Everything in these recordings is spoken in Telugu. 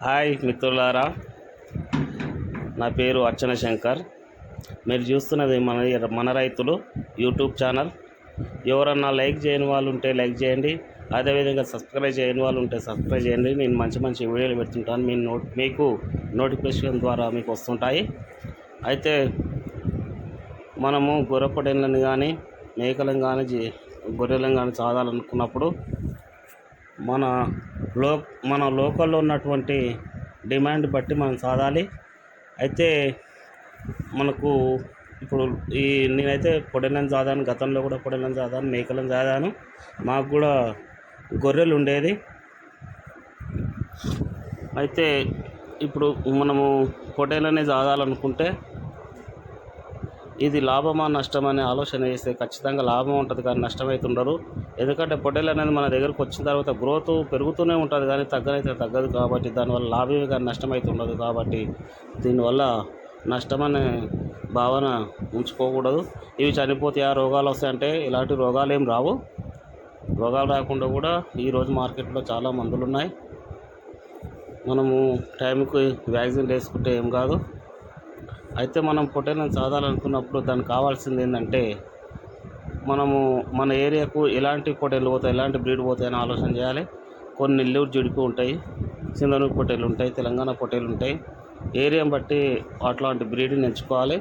హాయ్ మిత్రులారా, నా పేరు అర్చన శంకర్. మీరు చూస్తున్నది మన రైతులు యూట్యూబ్ ఛానల్. ఎవరన్నా లైక్ చేయని వాళ్ళు ఉంటే లైక్ చేయండి, అదేవిధంగా సబ్స్క్రైబ్ చేయని వాళ్ళు ఉంటే సబ్స్క్రైబ్ చేయండి. నేను మంచి మంచి వీడియోలు పెడుతుంటాను, మీకు నోటిఫికేషన్ ద్వారా మీకు వస్తుంటాయి. అయితే మనము గొర్రెపొట్టేళ్ళని కానీ మేకలను కానీ గొర్రెలను కానీ సాదాలనుకున్నప్పుడు మన లోకల్లో ఉన్నటువంటి డిమాండ్ బట్టి మనం సాదాలి. అయితే మనకు ఇప్పుడు నేనైతే పొట్టేళ్ళని సాదాను, గతంలో కూడా పొట్టేళ్ళని సాదాను, మేకలను సాదాను. మాకు కూడా గొర్రెలు ఉండేది. అయితే ఇప్పుడు మనము పొట్టేళ్ళని సాదాలనుకుంటే ఇది లాభమా నష్టమా అనే ఆలోచన చేస్తే ఖచ్చితంగా లాభం ఉంటుంది, కానీ నష్టమైతుండరు. ఎందుకంటే పొట్టేలు అనేది మన దగ్గరకు వచ్చిన తర్వాత గ్రోత్ పెరుగుతూనే ఉంటుంది, కానీ తగ్గనైతే తగ్గదు. కాబట్టి దానివల్ల లాభమే కానీ నష్టమైతే ఉండదు. కాబట్టి దీనివల్ల నష్టమనే భావన ఉంచుకోకూడదు. ఇవి చనిపోతే ఆ రోగాలు వస్తాయంటే ఇలాంటి రోగాలు ఏం రావు. రోగాలు రాకుండా కూడా ఈరోజు మార్కెట్లో చాలా మందులు ఉన్నాయి. మనము టైంకి వ్యాక్సిన్ వేసుకుంటే ఏం కాదు. అయితే మనం పొట్టేళ్ళని సాదాలనుకున్నప్పుడు దానికి కావాల్సింది ఏంటంటే, మనము మన ఏరియాకు ఎలాంటి పొట్టేళ్ళు పోతాయి, ఎలాంటి బ్రీడ్ పోతాయని ఆలోచన చేయాలి. కొన్ని నెల్లూరు జిడిపి ఉంటాయి, సింధనూరు పొట్టేళ్ళు ఉంటాయి, తెలంగాణ పొట్టేళ్ళు ఉంటాయి. ఏరియాని బట్టి అట్లాంటి బ్రీడ్ని ఎంచుకోవాలి.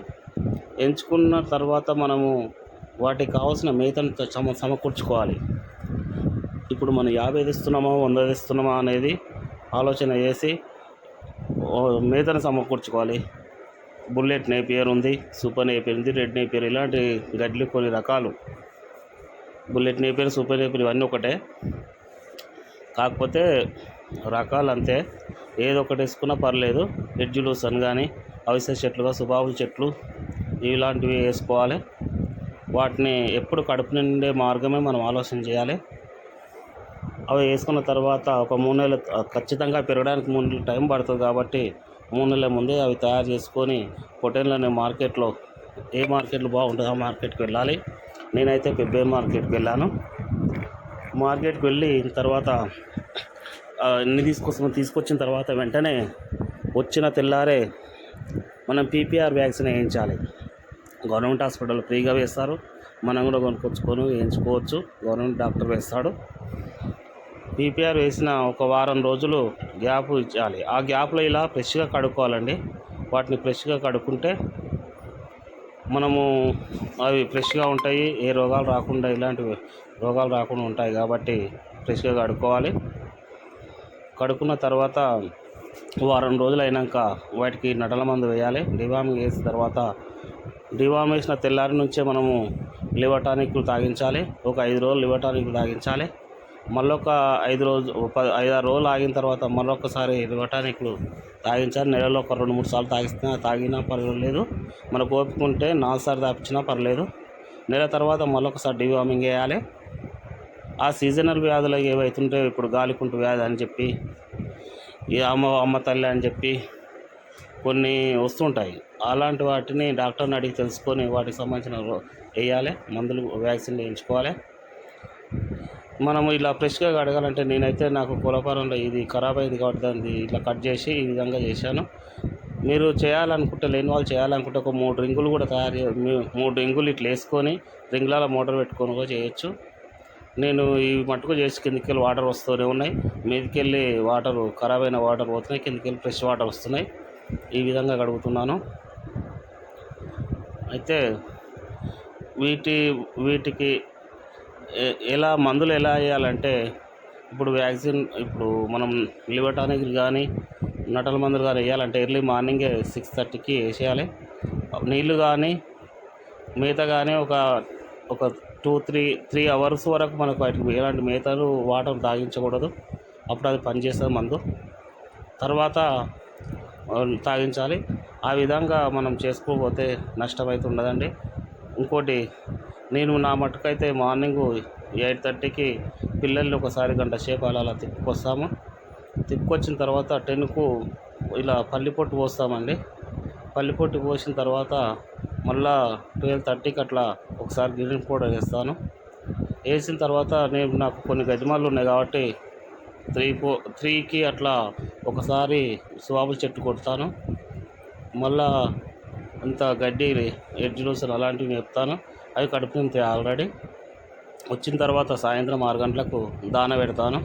ఎంచుకున్న తర్వాత మనము వాటికి కావాల్సిన మేతను సమకూర్చుకోవాలి. ఇప్పుడు మనం 50 తెస్తున్నామా 100 తెస్తున్నామా అనేది ఆలోచన చేసి మేతను సమకూర్చుకోవాలి. బుల్లెట్ నేపియర్ ఉంది, సూపర్ నేపియర్ ఉంది, రెడ్ నేపియర్, ఇలాంటి గడ్లు కొన్ని రకాలు. బుల్లెట్ నేపియర్, సూపర్ నేపియర్ ఇవన్నీ ఒకటే, కాకపోతే రకాలు అంతే. ఏదో ఒకటి వేసుకున్నా పర్లేదు. ఎడ్జులూసన్ కానీ అవిసె చెట్లుగా సుబాబుల చెట్లు ఇలాంటివి వేసుకోవాలి. వాటిని ఎప్పుడు కడుపు నిండే మార్గమే మనం ఆలోచన చేయాలి. అవి వేసుకున్న తర్వాత ఒక 3 నెలలు ఖచ్చితంగా పెరగడానికి 3 నెలలు టైం పడుతుంది. కాబట్టి 3 నెలల ముందే అవి తయారు చేసుకొని పొట్టేళ్ళని మార్కెట్లో ఏ మార్కెట్లు బాగుంటుందో ఆ మార్కెట్కి వెళ్ళాలి. నేనైతే పెబ్బే మార్కెట్కి వెళ్ళాను. మార్కెట్కి వెళ్ళి తర్వాత అన్ని తీసుకొచ్చిన తర్వాత వెంటనే వచ్చిన తెల్లారే మనం పీపీఆర్ వ్యాక్సిన్ వేయించాలి. గవర్నమెంట్ హాస్పిటల్ ఫ్రీగా వేస్తారు, మనం కూడా కొనుక్కొచ్చుకొని వేయించుకోవచ్చు. గవర్నమెంట్ డాక్టర్ వేస్తాడు. పీపీఆర్ వేసిన ఒక వారం రోజులు గ్యాప్ ఇచ్చాలి. ఆ గ్యాప్లో ఇలా ఫ్రెష్గా కడుక్కోవాలండి. వాటిని ఫ్రెష్గా కడుక్కుంటే మనము అవి ఫ్రెష్గా ఉంటాయి, ఏ రోగాలు రాకుండా ఇలాంటి రోగాలు రాకుండా ఉంటాయి. కాబట్టి ఫ్రెష్గా కడుక్కోవాలి. కడుక్కున్న తర్వాత వారం రోజులు అయినాక వాటికి నటల మందు వేయాలి. డివార్మింగ్ వేసిన తర్వాత డివార్మ్ వేసిన తెల్లారి నుంచే మనము లివర్ టానిక్లు తాగించాలి. ఒక 5 రోజులు లివర్ టానిక్లు తాగించాలి. మళ్ళొక 5-6 రోజులు ఆగిన తర్వాత మరొకసారి లివర్ టానిక్లు తాగించాలి. నెలలో ఒక 2-3 సార్లు తాగినా పర్వాలేదు. మనకు ఓపిక ఉంటే 4 సార్లు తాపించినా పర్లేదు. నెల తర్వాత మళ్ళొకసారి డివార్మింగ్ వేయాలి. ఆ సీజనల్ వ్యాధులు ఏవైతుంటే ఇప్పుడు గాలికుంటు వ్యాధి అని చెప్పి, ఈ అమ్మ తల్లి అని చెప్పి కొన్ని వస్తుంటాయి. అలాంటి వాటిని డాక్టర్ని అడిగి తెలుసుకొని వాటికి సంబంధించిన వేయాలి. మందులు వ్యాక్సిన్ వేయించుకోవాలి. మనము ఇలా ఫ్రెష్గా కడగాలంటే నేనైతే నాకు కోళ్ళఫారంలో ఇది ఖరాబ్ అయింది కాబట్టి దాన్ని ఇట్లా కట్ చేసి ఈ విధంగా చేశాను. మీరు చేయాలనుకుంటే, లేని వాళ్ళు చేయాలనుకుంటే ఒక 3 రింగులు కూడా 3 రింగులు ఇట్లా వేసుకొని రింగుల మోటార్ పెట్టుకొని కూడా చేయొచ్చు. నేను ఈ మట్టుకు చేసి కిందికెళ్ళి వాటర్ వస్తూనే ఉన్నాయి. మీదికెళ్ళి వాటరు ఖరాబ్ అయిన వాటర్ పోతున్నాయి, కిందికెళ్ళి ఫ్రెష్ వాటర్ వస్తున్నాయి. ఈ విధంగా కడుగుతున్నాను. అయితే వీటికి మందులు ఎలా వేయాలంటే, ఇప్పుడు వ్యాక్సిన్ మనం లివర్ టానిక్ కానీ నటల మందులు కానీ వేయాలంటే ఎర్లీ మార్నింగే 6:30కి వేసేయాలి. నీళ్ళు కానీ మేత కానీ ఒక 2-3 అవర్స్ వరకు మనకు వాటికి ఎలాంటి మేతలు వాటర్ తాగించకూడదు. అప్పుడు అది పనిచేస్తుంది మందు. తర్వాత తాగించాలి. ఆ విధంగా మనం చేసుకోకపోతే నష్టమైతే ఉండదండి. ఇంకోటి, నేను నా మట్టుకైతే మార్నింగు 8:30కి పిల్లల్ని ఒకసారి గంట సేపు అలా తిప్పుకొస్తాము. తిప్పుకొచ్చిన తర్వాత 10కు ఇలా పల్లిపొట్టు పోస్తామండి. పల్లిపొట్టు పోసిన తర్వాత మళ్ళా 12:30కి అట్లా ఒకసారి గ్రీన్ పౌడర్ వేస్తాను. వేసిన తర్వాత నాకు కొన్ని గజమాలు ఉన్నాయి కాబట్టి త్రీకి అట్లా ఒకసారి సుబాబుల్ చెట్టు కొడతాను. మళ్ళా అంత గడ్డి ఎడ్జ్ లూసర్ అలాంటివి మేపుతాను. అవి కడుపు నింపుతాయి ఆల్రెడీ. వచ్చిన తర్వాత సాయంత్రం 6 గంటలకు దాన పెడతాను.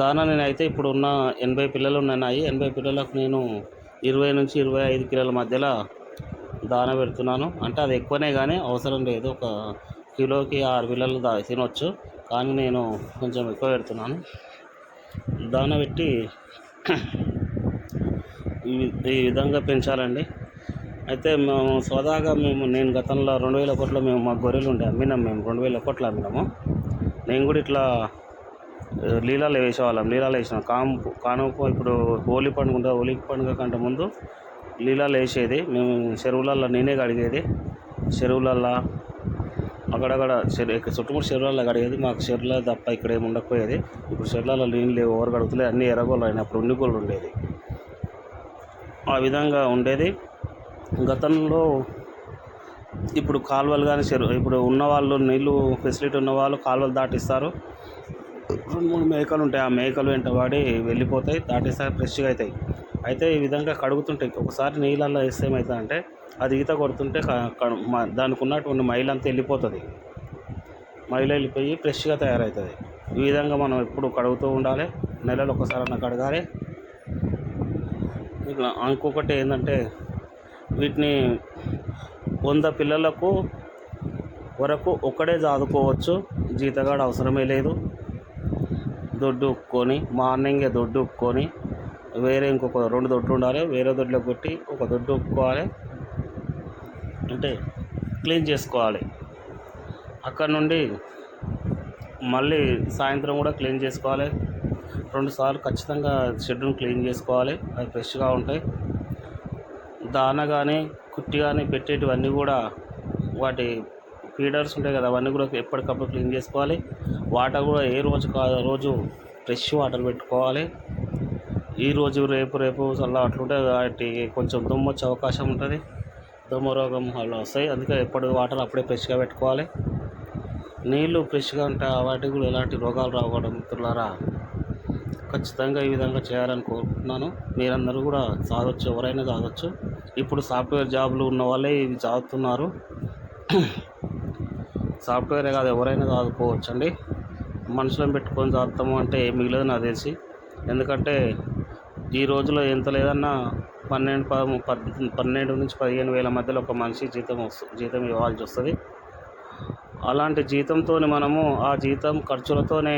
దాన నేనైతే ఇప్పుడు ఉన్న 80 పిల్లలు ఉన్నాయి. 80 పిల్లలకు నేను 20 నుంచి 25 కిలోల మధ్యలో దాన పెడుతున్నాను. అంటే అది ఎక్కువనే కానీ అవసరం లేదు. ఒక కిలోకి 6 పిల్లలు తినొచ్చు, కానీ నేను కొంచెం ఎక్కువ పెడుతున్నాను. దాన పెట్టి ఈ విధంగా పెంచాలండి. అయితే నేను గతంలో 2001లో మా గొర్రెలు ఉండే అమ్మినాం. మేము 2001లో అమ్మినాము. నేను కూడా ఇట్లా లీలాలు వేసేవాళ్ళం. లీలాలు వేసినాం. కానుపు ఇప్పుడు హోలీ పండుగ ఉంటుంది. హోలీ పండుగ కంటే ముందు లీలాలు వేసేది. మేము చెరువులల్లో నేనే కడిగేది. చెరువులల్లో అక్కడక్కడ చుట్టుముట్టు చెరువులలో కడిగేది. మాకు చెరువులో తప్ప ఇక్కడ ఏమి ఉండకపోయేది. ఇప్పుడు చెరువులలో నీళ్ళు లేవు, ఎవరు కడుగుతలే, అన్నీ ఎర్రగోళ్ళు అయినప్పుడు ఉండిగోళ్ళు ఉండేది. ఆ విధంగా ఉండేది గతంలో. ఇప్పుడు కాలువలు కానీ ఇప్పుడు ఉన్నవాళ్ళు నీళ్ళు ఫెసిలిటీ ఉన్నవాళ్ళు కాలువలు దాటిస్తారు. 2-3 మేకలు ఉంటాయి. ఆ మేకలు వెంటబడి వెళ్ళిపోతాయి, దాటిస్తాయి, ఫ్రెష్గా అవుతాయి. అయితే ఈ విధంగా కడుగుతుంటాయి. ఒకసారి నీళ్ళల్లో వేస్తే ఏమవుతుందంటే అది ఈత కొడుతుంటే దానికి ఉన్నటువంటి మైల్ అంతా వెళ్ళిపోతుంది. మైల్ వెళ్ళిపోయి ఫ్రెష్గా తయారవుతుంది. ఈ విధంగా మనం ఎప్పుడు కడుగుతూ ఉండాలి. నెలలో ఒకసారి కడగాలి. ఇట్లా ఇంకొకటి ఏంటంటే వీటిని 100 పిల్లలకు వరకు ఒక్కడే చదువుకోవచ్చు. జీతగాడు అవసరమే లేదు. దొడ్డు ఉక్కొని మార్నింగే దొడ్డు ఉక్కొని వేరే ఇంకొక 2 దొడ్లు ఉండాలి. వేరే దొడ్లో కొట్టి ఒక దొడ్డు ఉక్కోవాలి, అంటే క్లీన్ చేసుకోవాలి. అక్కడ నుండి మళ్ళీ సాయంత్రం కూడా క్లీన్ చేసుకోవాలి. 2 సార్లు ఖచ్చితంగా షెడ్యూల్ క్లీన్ చేసుకోవాలి. అవి ఫ్రెష్గా ఉంటాయి. దాన కానీ కుట్టి కానీ పెట్టేటివన్నీ కూడా వాటి ఫీడర్స్ ఉంటాయి కదా, అవన్నీ కూడా ఎప్పటికప్పుడు క్లీన్ చేసుకోవాలి. వాటర్ కూడా ఏ రోజు ఫ్రెష్ వాటర్ పెట్టుకోవాలి. ఈ రోజు రేపు చల్ల అట్లుంటే వాటి కొంచెం దుమ్ము వచ్చే అవకాశం ఉంటుంది. దోమ రోగం అలా వస్తాయి. అందుకే ఎప్పటి వాటర్ అప్పుడే ఫ్రెష్గా పెట్టుకోవాలి. నీళ్ళు ఫ్రెష్గా ఉంటాయి, వాటికి కూడా ఎలాంటి రోగాలు రావడం. మిత్రులారా, ఖచ్చితంగా ఈ విధంగా చేయాలని కోరుకుంటున్నాను. మీరందరూ కూడా చదవచ్చు, ఎవరైనా చదవచ్చు. ఇప్పుడు సాఫ్ట్వేర్ జాబ్లు ఉన్న వాళ్ళే ఇవి చదువుతున్నారు. సాఫ్ట్వేరే కాదు, ఎవరైనా చదువుకోవచ్చు అండి. మనుషులను పెట్టుకొని చదువుతాము అంటే ఏం మిగలదు నాకు తెలిసి. ఎందుకంటే ఈ రోజులో ఎంత లేదన్నా 12 నుంచి 15 వేల మధ్యలో ఒక మనిషి జీతం ఇవ్వాల్సి వస్తుంది. అలాంటి జీతంతో మనము ఆ జీతం ఖర్చులతోనే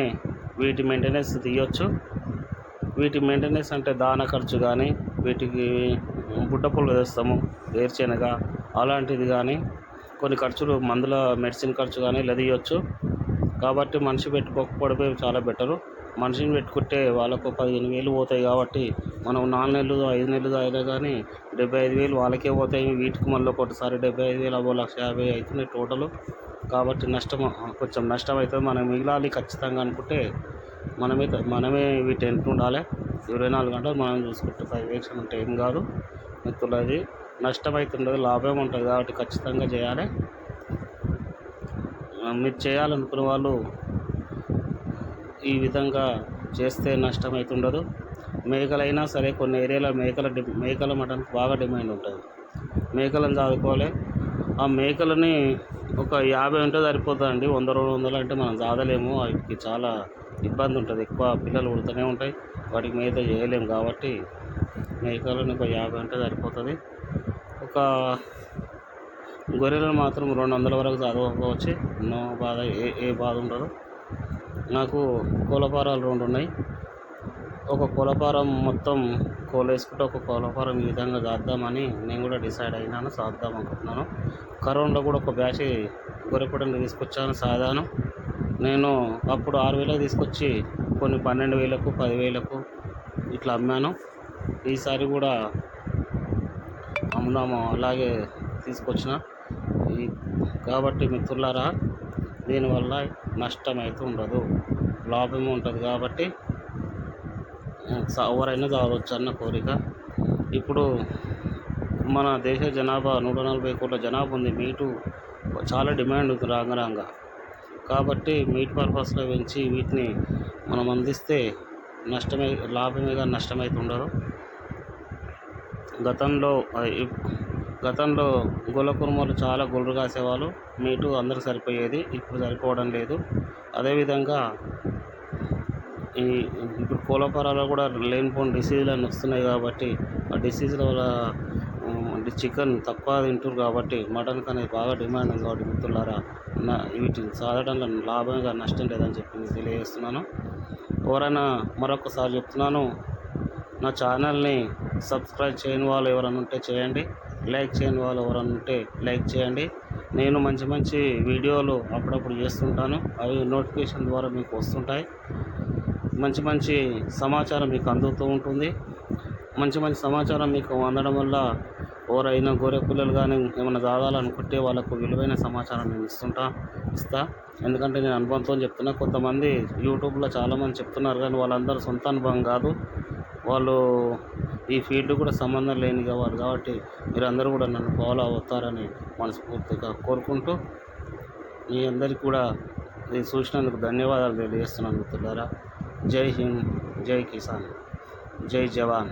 వీటి మెయింటెనెన్స్ తీయొచ్చు. వీటి మెయింటెనెన్స్ అంటే దాన ఖర్చు కానీ, వీటికి బుట్టపులు వేస్తాము, వేరుశెనగ అలాంటిది కానీ, కొన్ని ఖర్చులు మందుల మెడిసిన్ ఖర్చు కానీ తీయొచ్చు. కాబట్టి మనిషి పెట్టుకోకపోవడమే చాలా బెటరు. మనిషిని పెట్టుకుంటే వాళ్ళకు 15,000 పోతాయి. కాబట్టి మనం 4 నెలలు 5 నెలలు అయినా కానీ 75,000 వాళ్ళకే పోతాయి. వీటికి మళ్ళీ ఒకటిసారి 75,000 అవ్వ 1,50,000 అవుతున్నాయి టోటలు. కాబట్టి కొంచెం నష్టం అవుతుంది. మనం మిగిలాలి ఖచ్చితంగా అనుకుంటే మనమే వీటి వెంట ఉండాలి. 24 గంటలు మనం చూసుకుంటే 5 వేషన్ ఉంటే ఏం కాదు మిత్రులు. అది నష్టం అవుతుండదు, లాభం ఉంటుంది. కాబట్టి ఖచ్చితంగా చేయాలి. మీరు చేయాలనుకునే వాళ్ళు ఈ విధంగా చేస్తే నష్టం అవుతుండదు. మేకలైనా సరే కొన్ని ఏరియాలో మేకల మటన్కి బాగా డిమాండ్ ఉంటుంది. మేకలను చదువుకోవాలి. ఆ మేకలని ఒక 50 ఉంటే సరిపోతుందండి. 100-200 అంటే మనం చాదలేము. వాటికి చాలా ఇబ్బంది ఉంటుంది. ఎక్కువ పిల్లలు పుడుతూనే ఉంటాయి. వాటికి మేత చేయలేము. కాబట్టి మేకలను ఒక 50 ఉంటే సరిపోతుంది. ఒక గొర్రెలను మాత్రం 200 వరకు చదువుకోవచ్చు. నో బాధ, ఏ బాధ ఉండదు. నాకు కోళ్ళఫారాలు 2 ఉన్నాయి. ఒక కోళ్ళఫారం మొత్తం కోళ్ళు వేసుకుంటే ఒక కోళ్ళఫారం ఈ విధంగా చేద్దామని నేను కూడా డిసైడ్ అయినాను, చేద్దాం అనుకుంటున్నాను. కరోనాలో కూడా ఒక బ్యాచ్ గొర్రెపూటను తీసుకొచ్చాను సాధాను. నేను అప్పుడు 6,000 తీసుకొచ్చి కొన్ని 12,000కు 10,000కు ఇట్లా అమ్మాను. ఈసారి కూడా అమ్ముదాము అలాగే తీసుకొచ్చిన. కాబట్టి మిత్రులారా, దీనివల్ల నష్టం అయితే ఉండదు, లాభం ఉంటుంది. కాబట్టి ఎవరైనా చదవచ్చు అన్న కోరిక. ఇప్పుడు మన దేశ జనాభా 140 కోట్ల జనాభా ఉంది. మీటు చాలా డిమాండ్ ఉంది రాంగ. కాబట్టి మీట్ పర్పస్లో పెంచి వీటిని మనం అందిస్తే నష్టమే, లాభమే కానీ నష్టమైతే ఉండదు. గతంలో గతంలో గొల్ల కుర్మలు చాలా గొర్రెలు కాసేవాళ్ళు. మీటు అందరికి సరిపోయేది, ఇప్పుడు సరిపోవడం లేదు. అదేవిధంగా ఇప్పుడు కోళ్ళ కూడా లేనిపోని డిసీజులు అన్నీ వస్తున్నాయి కాబట్టి ఆ డిసీజుల వల్ల చికెన్ తక్కువ తింటున్నారు కాబట్టి మటన్కి అనేది బాగా డిమాండ్ ఉంది కాబట్టి మిత్రులారా, వీటిని సాధడంలో లాభంగా నష్టం లేదని చెప్పి తెలియజేస్తున్నాను. ఎవరైనా మరొకసారి చెప్తున్నాను, నా ఛానల్ని సబ్స్క్రైబ్ చేయని వాళ్ళు ఎవరైనా ఉంటే చేయండి, లైక్ చేయని వాళ్ళు ఎవరైనా ఉంటే లైక్ చేయండి. నేను మంచి మంచి వీడియోలు అప్పుడప్పుడు చేస్తుంటాను, అవి నోటిఫికేషన్ ద్వారా మీకు వస్తుంటాయి. మంచి మంచి సమాచారం మీకు అందుతూ ఉంటుంది. మంచి మంచి సమాచారం మీకు అందడం వల్ల ఎవరైనా గొర్రె పిల్లలు కానీ ఏమైనా దాదాలనుకుంటే వాళ్ళకు విలువైన సమాచారం నేను ఇస్తా. ఎందుకంటే నేను అనుభవంతో చెప్తున్నా. కొంతమంది యూట్యూబ్లో చాలామంది చెప్తున్నారు కానీ వాళ్ళందరూ సొంత అనుభవం కాదు, వాళ్ళు ఈ ఫీల్డ్ కూడా సంబంధం లేని వాళ్ళు కాబట్టి మీరందరూ కూడా నన్ను ఫాలో అవుతారని మనస్ఫూర్తిగా కోరుకుంటూ, మీ అందరికీ కూడా ఇది చూసినందుకు ధన్యవాదాలు తెలియజేస్తున్నాను మిత్రులారా. జై హింద్, జై కిసాన్, జై జవాన్.